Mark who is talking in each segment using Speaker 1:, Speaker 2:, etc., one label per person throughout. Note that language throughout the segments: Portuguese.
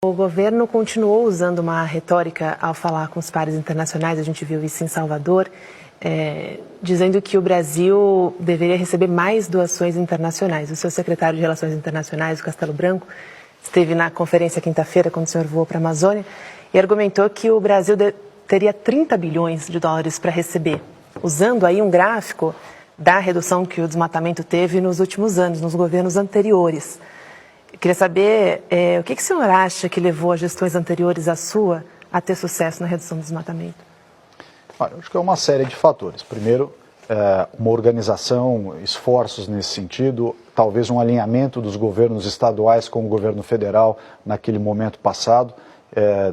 Speaker 1: O governo continuou usando uma retórica ao falar com os pares internacionais, a gente viu isso em Salvador, dizendo que o Brasil deveria receber mais doações internacionais. O seu secretário de Relações Internacionais, o Castelo Branco, esteve na conferência quinta-feira, quando o senhor voou para a Amazônia, e argumentou que o Brasil teria 30 bilhões de dólares para receber, usando aí um gráfico da redução que o desmatamento teve nos últimos anos, nos governos anteriores. Eu queria saber o que o senhor acha que levou as gestões anteriores à sua a ter sucesso na redução do desmatamento?
Speaker 2: Olha, acho que é uma série de fatores. Primeiro, uma organização, esforços nesse sentido, talvez um alinhamento dos governos estaduais com o governo federal naquele momento passado,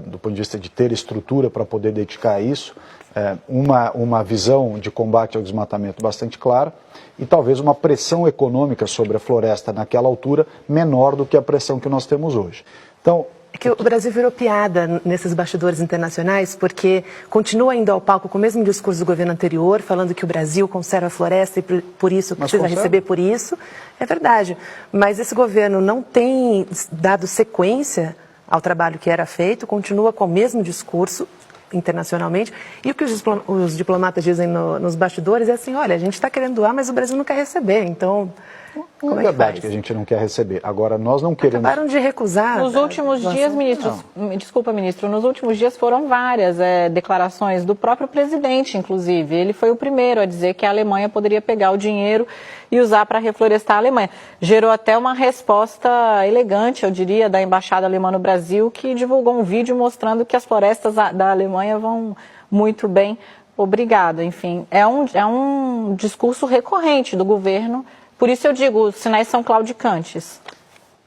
Speaker 2: do ponto de vista de ter estrutura para poder dedicar a isso, uma visão de combate ao desmatamento bastante clara e talvez uma pressão econômica sobre a floresta naquela altura menor do que a pressão que nós temos hoje. Então,
Speaker 1: é que o Brasil virou piada nesses bastidores internacionais porque continua indo ao palco com o mesmo discurso do governo anterior, falando que o Brasil conserva a floresta e por isso precisa receber por isso. É verdade, mas esse governo não tem dado sequência ao trabalho que era feito, continua com o mesmo discurso internacionalmente, e o que os diplomatas dizem nos bastidores é assim, olha, a gente está querendo doar, mas o Brasil não quer receber, então...
Speaker 2: Não é verdade que a gente não quer receber. Agora, nós não queremos...
Speaker 1: Acabaram de recusar.
Speaker 3: Nos últimos dias, ministro, desculpa, ministro, nos últimos dias foram várias declarações do próprio presidente, inclusive. Ele foi o primeiro a dizer que a Alemanha poderia pegar o dinheiro e usar para reflorestar a Alemanha. Gerou até uma resposta elegante, eu diria, da Embaixada Alemã no Brasil, que divulgou um vídeo mostrando que as florestas da Alemanha vão muito bem. Obrigada. Enfim, é um discurso recorrente do governo. Por isso eu digo, os sinais são claudicantes.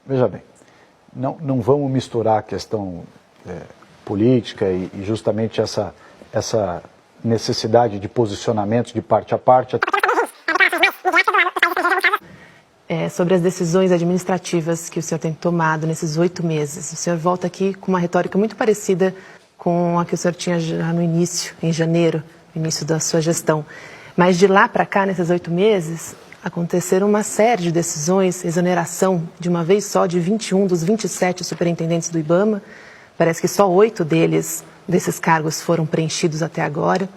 Speaker 2: Veja bem, não vamos misturar a questão política e justamente essa necessidade de posicionamentos de parte a parte.
Speaker 1: Sobre as decisões administrativas que o senhor tem tomado nesses 8 meses. O senhor volta aqui com uma retórica muito parecida com a que o senhor tinha já no início, em janeiro, no início da sua gestão. Mas de lá para cá, nesses 8 meses... aconteceram uma série de decisões, exoneração de uma vez só de 21 dos 27 superintendentes do IBAMA. Parece que só 8 desses cargos foram preenchidos até agora.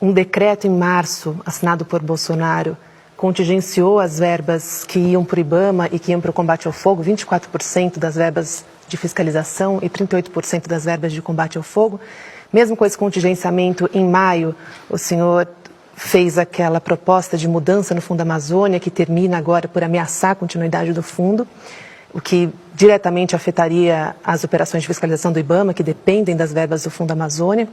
Speaker 1: Um decreto em março, assinado por Bolsonaro, contingenciou as verbas que iam para o IBAMA e que iam para o combate ao fogo, 24% das verbas de fiscalização e 38% das verbas de combate ao fogo. Mesmo com esse contingenciamento, em maio, o senhor fez aquela proposta de mudança no Fundo Amazônia, que termina agora por ameaçar a continuidade do fundo, o que diretamente afetaria as operações de fiscalização do IBAMA, que dependem das verbas do Fundo Amazônia.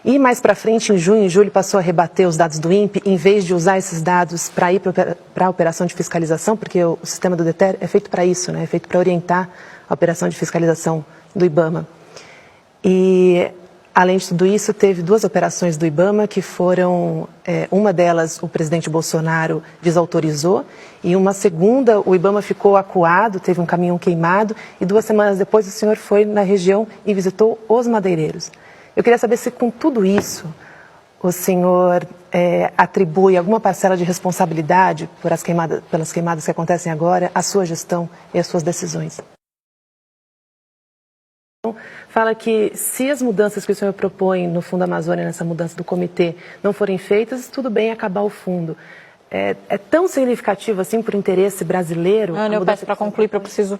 Speaker 1: E mais para frente, em junho e julho, passou a rebater os dados do INPE, em vez de usar esses dados para ir para a operação de fiscalização, porque o sistema do DETER é feito para isso, né? É feito para orientar a operação de fiscalização do IBAMA. E... além de tudo isso, teve 2 operações do IBAMA que foram, uma delas o presidente Bolsonaro desautorizou e uma segunda o IBAMA ficou acuado, teve um caminhão queimado e 2 semanas depois o senhor foi na região e visitou os madeireiros. Eu queria saber se com tudo isso o senhor atribui alguma parcela de responsabilidade pelas queimadas que acontecem agora à sua gestão e às suas decisões. Fala que se as mudanças que o senhor propõe no Fundo Amazônia, nessa mudança do comitê, não forem feitas, tudo bem acabar o fundo. É tão significativo assim para o interesse brasileiro?
Speaker 3: Ana, eu peço para concluir, porque eu preciso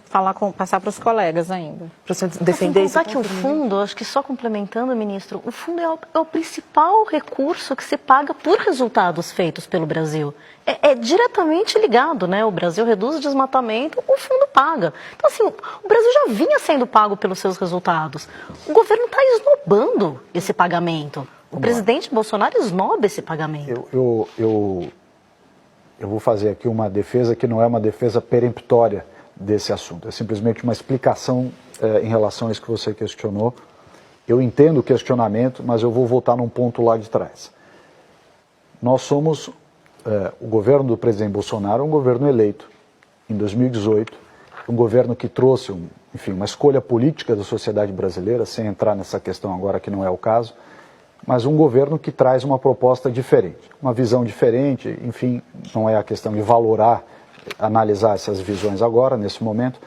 Speaker 3: passar para os colegas ainda.
Speaker 1: Para o senhor defender isso?
Speaker 4: Que o fundo, acho que só complementando, ministro, o fundo é o principal recurso que se paga por resultados feitos pelo Brasil. É diretamente ligado, né? O Brasil reduz o desmatamento, o fundo paga. Então, assim, o Brasil já vinha sendo pago pelos seus resultados. O governo está esnobando esse pagamento. O presidente Bolsonaro esnoba esse pagamento.
Speaker 2: Eu vou fazer aqui uma defesa que não é uma defesa peremptória desse assunto. É simplesmente uma explicação em relação a isso que você questionou. Eu entendo o questionamento, mas eu vou voltar num ponto lá de trás. Nós somos... o governo do presidente Bolsonaro é um governo eleito em 2018, um governo que trouxe, uma escolha política da sociedade brasileira, sem entrar nessa questão agora que não é o caso, mas um governo que traz uma proposta diferente, uma visão diferente, enfim, não é a questão de valorar, analisar essas visões agora, nesse momento.